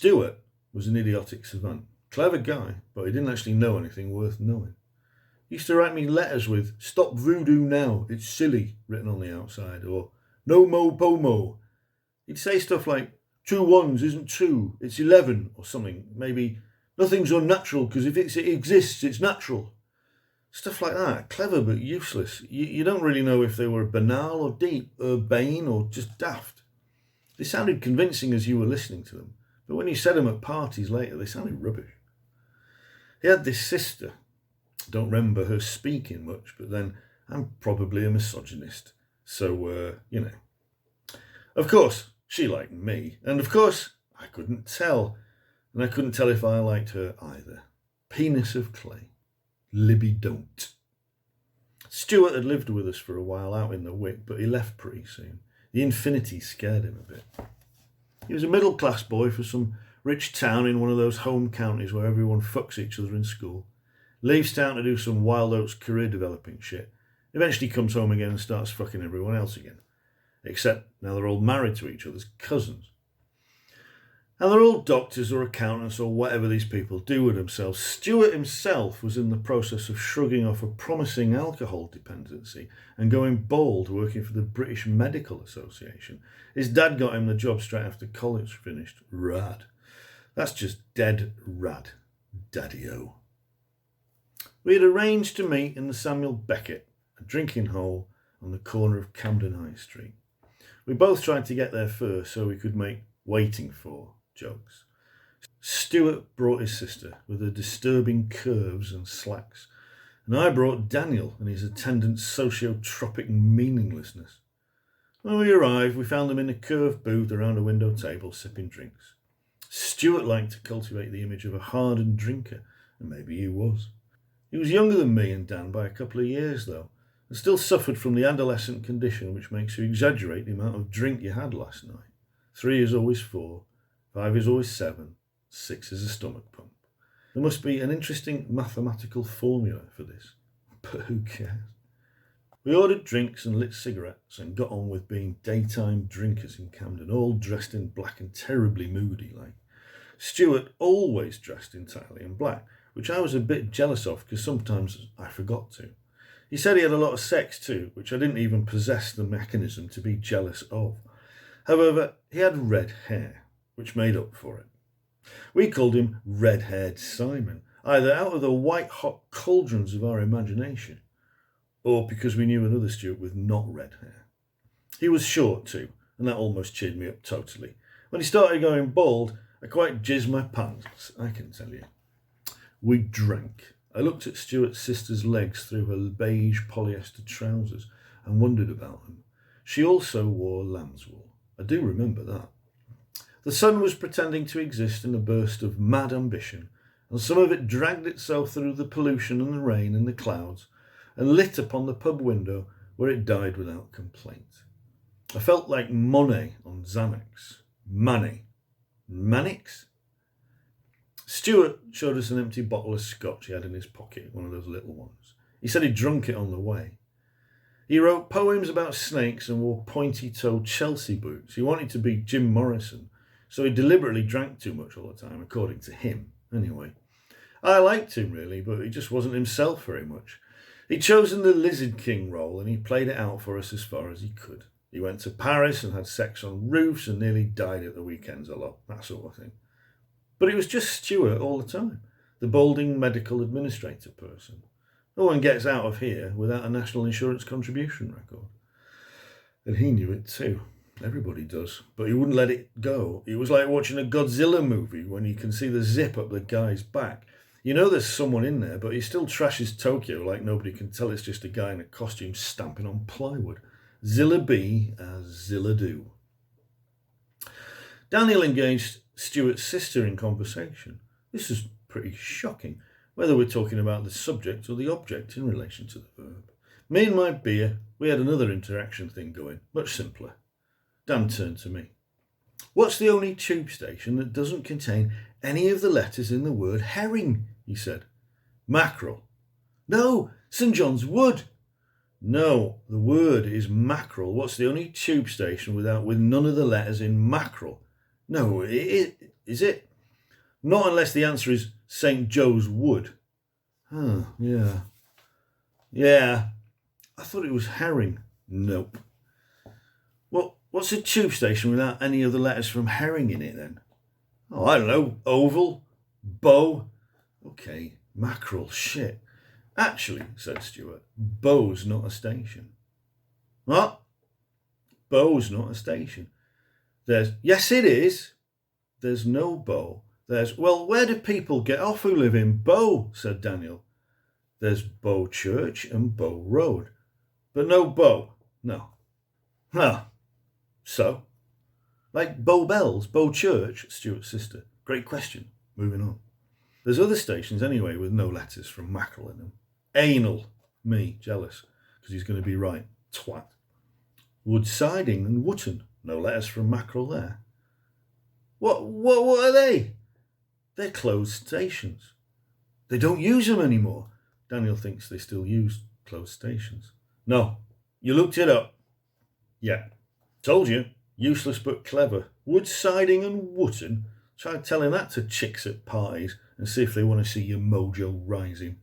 Stuart was an idiotic savant. Clever guy, but he didn't actually know anything worth knowing. He used to write me letters with "Stop voodoo now, it's silly" written on the outside, or "No mo pomo." He'd say stuff like, 2 1s isn't 2, it's 11, or something. Maybe, nothing's unnatural because if it exists, it's natural. Stuff like that, clever but useless. You don't really know if they were banal or deep, urbane or just daft. They sounded convincing as you were listening to them, but when you said them at parties later, they sounded rubbish. He had this sister. Don't remember her speaking much, but then I'm probably a misogynist. So, Of course, she liked me, and of course, I couldn't tell. And I couldn't tell if I liked her either. Penis of clay. Libby don't. Stuart had lived with us for a while out in the Wick, but he left pretty soon. The infinity scared him a bit. He was a middle-class boy from some rich town in one of those home counties where everyone fucks each other in school. Leaves town to do some wild oats career developing shit. Eventually comes home again and starts fucking everyone else again. Except now they're all married to each other's cousins. And they're all doctors or accountants or whatever these people do with themselves. Stuart himself was in the process of shrugging off a promising alcohol dependency and going bald working for the British Medical Association. His dad got him the job straight after college finished. Rad. That's just dead rad. Daddy-o. We had arranged to meet in the Samuel Beckett, a drinking hole on the corner of Camden High Street. We both tried to get there first so we could make waiting for jokes. Stuart brought his sister with her disturbing curves and slacks, and I brought Daniel and his attendant sociotropic meaninglessness. When we arrived, we found them in a curved booth around a window table sipping drinks. Stuart liked to cultivate the image of a hardened drinker, and maybe he was. He was younger than me and Dan by a couple of years, though, and still suffered from the adolescent condition which makes you exaggerate the amount of drink you had last night. 3 is always 4, 5 is always 7, 6 is a stomach pump. There must be an interesting mathematical formula for this, but who cares? We ordered drinks and lit cigarettes and got on with being daytime drinkers in Camden, all dressed in black and terribly moody like. Stuart always dressed entirely in black, which I was a bit jealous of because sometimes I forgot to. He said he had a lot of sex too, which I didn't even possess the mechanism to be jealous of. However, he had red hair, which made up for it. We called him Red-Haired Simon, either out of the white-hot cauldrons of our imagination, or because we knew another Stuart with not red hair. He was short too, and that almost cheered me up totally. When he started going bald, I quite jizzed my pants, I can tell you. We drank. I looked at Stuart's sister's legs through her beige polyester trousers and wondered about them. She also wore lamb's wool. I do remember that. The sun was pretending to exist in a burst of mad ambition, and some of it dragged itself through the pollution and the rain and the clouds, and lit upon the pub window where it died without complaint. I felt like Monet on Xanax. Mannix? Stuart showed us an empty bottle of scotch he had in his pocket, one of those little ones. He said he'd drunk it on the way. He wrote poems about snakes and wore pointy-toed Chelsea boots. He wanted to be Jim Morrison, so he deliberately drank too much all the time, according to him, anyway. I liked him, really, but he just wasn't himself very much. He'd chosen the Lizard King role, and he played it out for us as far as he could. He went to Paris and had sex on roofs and nearly died at the weekends a lot, that sort of thing. But it was just Stuart all the time, the balding medical administrator person. No one gets out of here without a national insurance contribution record. And he knew it too. Everybody does. But he wouldn't let it go. It was like watching a Godzilla movie when you can see the zip up the guy's back. You know there's someone in there, but he still trashes Tokyo like nobody can tell it's just a guy in a costume stamping on plywood. Zilla be as Zilla do. Daniel engaged Stuart's sister in conversation. This is pretty shocking, whether we're talking about the subject or the object in relation to the verb. Me and my beer, we had another interaction thing going, much simpler. Dan turned to me. What's the only tube station that doesn't contain any of the letters in the word herring? He said. Mackerel. No, St John's Wood. No, the word is mackerel. What's the only tube station with none of the letters in mackerel? No, is it? Not unless the answer is St. Joe's Wood. Huh, yeah. Yeah, I thought it was Herring. Nope. Well, what's a tube station without any other letters from Herring in it then? Oh, I don't know. Oval? Bow? Okay, mackerel. Shit. Actually, said Stuart, Bow's not a station. What? Bow's not a station. Yes, it is. There's no Bow. Well, where do people get off who live in Bow? Said Daniel. There's Bow Church and Bow Road. But no Bow. No. Huh. So? Like Bow Bells, Bow Church, Stuart's sister. Great question. Moving on. There's other stations anyway with no letters from mackerel in them. Anal. Me, jealous, because he's going to be right. Twat. Wood Siding and Wootton. No letters from mackerel there. What are they? They're closed stations. They don't use them anymore. Daniel thinks they still use closed stations. No, you looked it up. Yeah, told you. Useless but clever. Wood Siding and Wootton. Try telling that to chicks at parties and see if they want to see your mojo rising.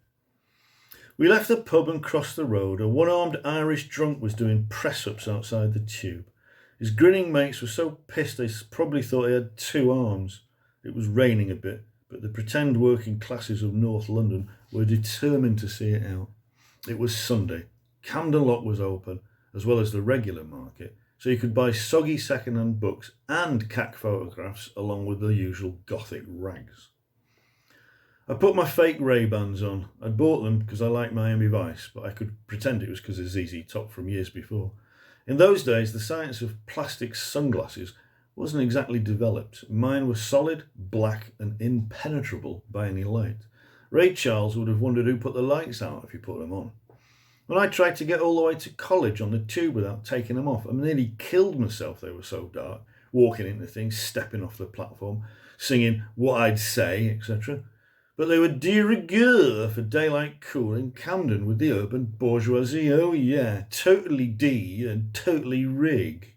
We left the pub and crossed the road. A one-armed Irish drunk was doing press-ups outside the tube. His grinning mates were so pissed they probably thought he had two arms. It was raining a bit, but the pretend working classes of North London were determined to see it out. It was Sunday. Camden Lock was open, as well as the regular market, so you could buy soggy second-hand books and cack photographs along with the usual gothic rags. I put my fake Ray-Bans on. I'd bought them because I liked Miami Vice, but I could pretend it was because of ZZ Top from years before. In those days, the science of plastic sunglasses wasn't exactly developed. Mine were solid, black, and impenetrable by any light. Ray Charles would have wondered who put the lights out if you put them on. When I tried to get all the way to college on the tube without taking them off, I nearly killed myself, they were so dark, walking into things, stepping off the platform, singing What I'd Say, etc. But they were de rigueur for daylight cool in Camden with the urban bourgeoisie. Oh yeah, totally D and totally rig.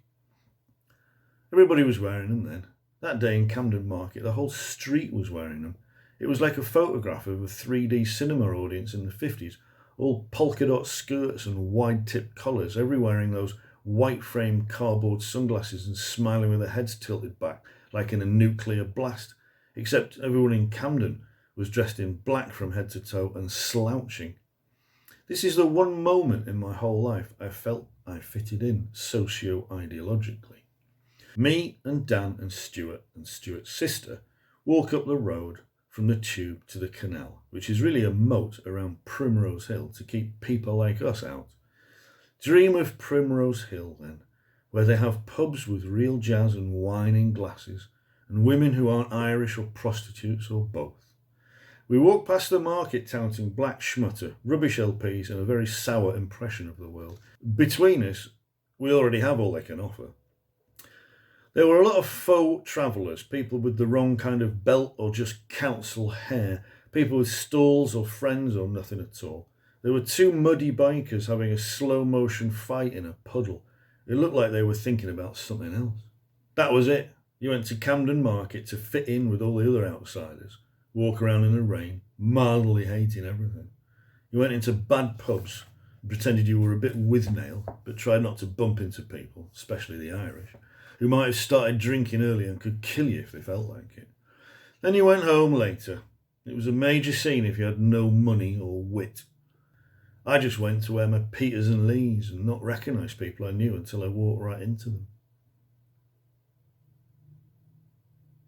Everybody was wearing them then. That day in Camden Market, the whole street was wearing them. It was like a photograph of a 3D cinema audience in the 50s, all polka dot skirts and wide-tipped collars, everyone wearing those white-framed cardboard sunglasses and smiling with their heads tilted back like in a nuclear blast, except everyone in Camden was dressed in black from head to toe and slouching. This is the one moment in my whole life I felt I fitted in socio-ideologically. Me and Dan and Stuart's sister walk up the road from the tube to the canal, which is really a moat around Primrose Hill to keep people like us out. Dream of Primrose Hill then, where they have pubs with real jazz and wine in glasses, and women who aren't Irish or prostitutes or both. We walk past the market touting black schmutter, rubbish LPs and a very sour impression of the world. Between us, we already have all they can offer. There were a lot of faux travellers, people with the wrong kind of belt or just council hair, people with stalls or friends or nothing at all. There were two muddy bikers having a slow-motion fight in a puddle. It looked like they were thinking about something else. That was it. You went to Camden Market to fit in with all the other outsiders. Walk around in the rain, mildly hating everything. You went into bad pubs and pretended you were a bit with-nail, but tried not to bump into people, especially the Irish, who might have started drinking early and could kill you if they felt like it. Then you went home later. It was a major scene if you had no money or wit. I just went to wear my Peters and Lees and not recognise people I knew until I walked right into them.